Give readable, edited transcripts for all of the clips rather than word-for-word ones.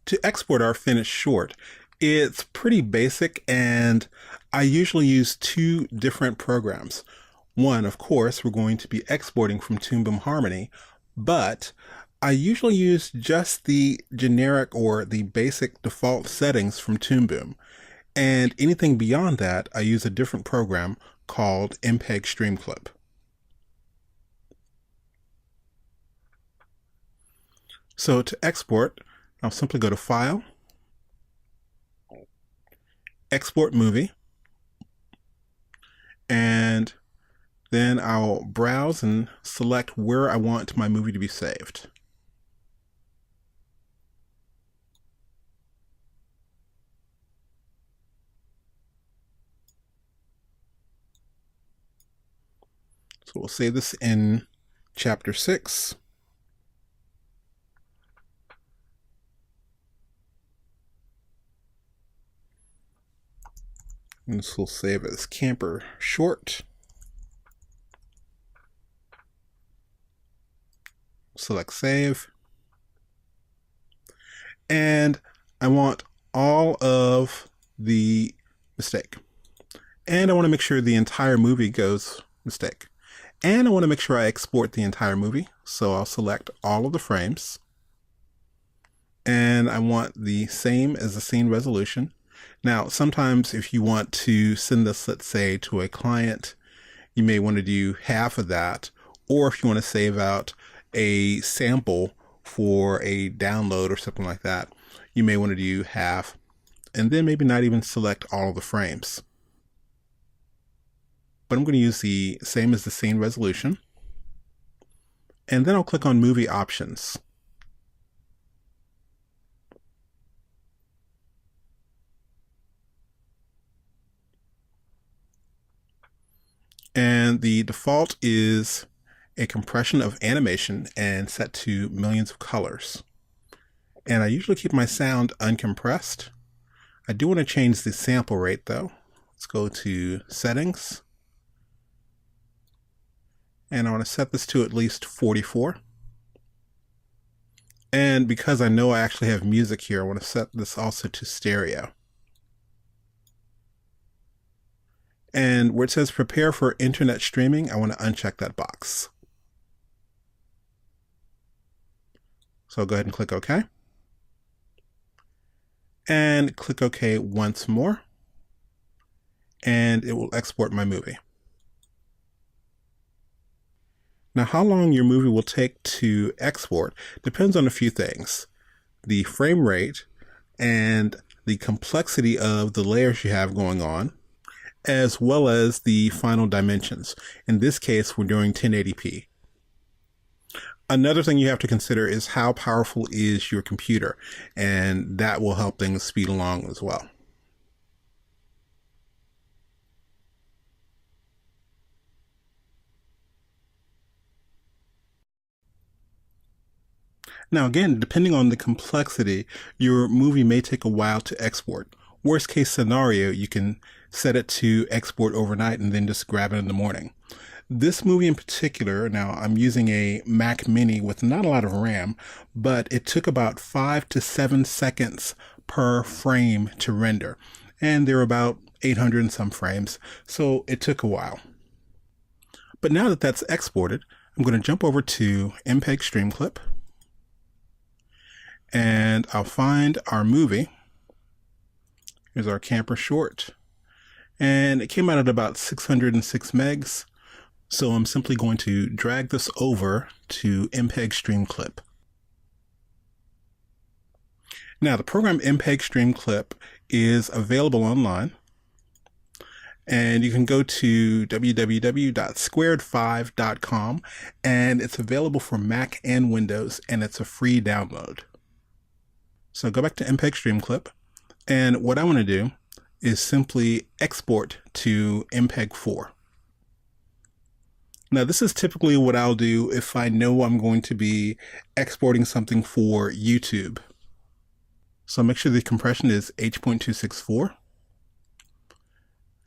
To export our finished short, it's pretty basic, and I usually use two different programs. One, of course, we're going to be exporting from Toon Boom Harmony, but I usually use just the generic or the basic default settings from Toon Boom. And anything beyond that, I use a different program called MPEG Streamclip. So to export, I'll simply go to File, Export Movie, and then I'll browse and select where I want my movie to be saved. So we'll save this in Chapter 6. And this will save as Camper Short. Select Save. And I want all of the mistake. And I want to make sure the entire movie goes mistake. And I want to make sure I export the entire movie. So I'll select all of the frames. And I want the same as the scene resolution. Now, sometimes if you want to send this, let's say, to a client, you may want to do half of that. Or if you want to save out a sample for a download or something like that, you may want to do half. And then maybe not even select all of the frames. But I'm going to use the same as the scene resolution. And then I'll click on Movie Options. And the default is a compression of animation and set to millions of colors. And I usually keep my sound uncompressed. I do want to change the sample rate though. Let's go to Settings. And I want to set this to at least 44. And because I know I actually have music here, I want to set this also to stereo. And where it says prepare for internet streaming, I want to uncheck that box. So I'll go ahead and click OK. And click OK once more. And it will export my movie. Now, how long your movie will take to export depends on a few things. The frame rate and the complexity of the layers you have going on, as well as the final dimensions. In this case, we're doing 1080p. Another thing you have to consider is how powerful is your computer, and that will help things speed along as well. Now again, depending on the complexity, your movie may take a while to export. Worst case scenario, you can set it to export overnight and then just grab it in the morning. This movie in particular, now I'm using a Mac Mini with not a lot of RAM, but it took about 5 to 7 seconds per frame to render. And there were about 800 and some frames, so it took a while. But now that that's exported, I'm going to jump over to MPEG Streamclip. And I'll find our movie. Here's our Camper Short. And it came out at about 606 megs. So I'm simply going to drag this over to MPEG Streamclip. Now the program MPEG Streamclip is available online. And you can go to www.squared5.com, and it's available for Mac and Windows, and it's a free download. So go back to MPEG Streamclip, and what I want to do is simply export to MPEG 4. Now this is typically what I'll do if I know I'm going to be exporting something for YouTube. So make sure the compression is H.264.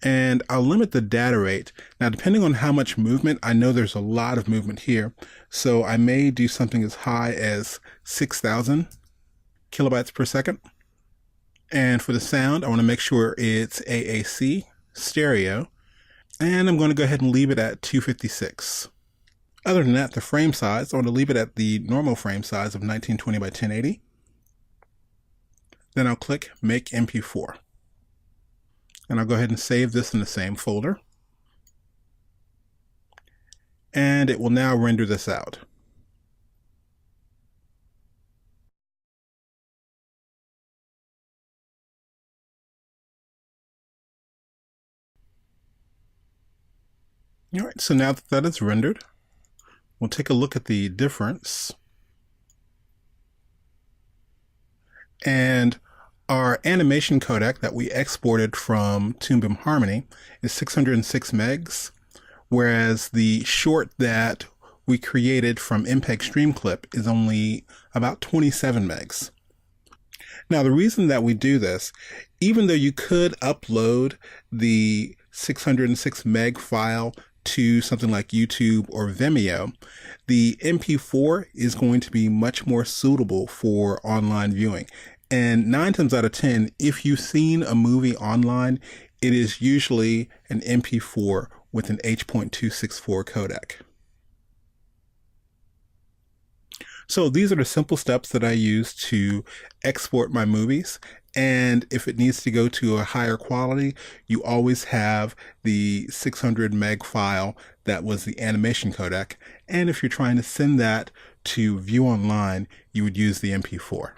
And I'll limit the data rate. Now, depending on how much movement, I know there's a lot of movement here, so I may do something as high as 6,000 kilobytes per second. And for the sound, I want to make sure it's AAC, stereo, and I'm going to go ahead and leave it at 256. Other than that, the frame size, I want to leave it at the normal frame size of 1920 by 1080. Then I'll click Make MP4. And I'll go ahead and save this in the same folder. And it will now render this out. All right, so now that that is rendered, we'll take a look at the difference. And our animation codec that we exported from Toon Boom Harmony is 606 megs, whereas the short that we created from MPEG Streamclip is only about 27 megs. Now, the reason that we do this, even though you could upload the 606 meg file to something like YouTube or Vimeo, the MP4 is going to be much more suitable for online viewing. And 9 times out of 10, if you've seen a movie online, it is usually an MP4 with an H.264 codec. So these are the simple steps that I use to export my movies. And if it needs to go to a higher quality, you always have the 600 meg file that was the animation codec. And if you're trying to send that to view online, you would use the MP4.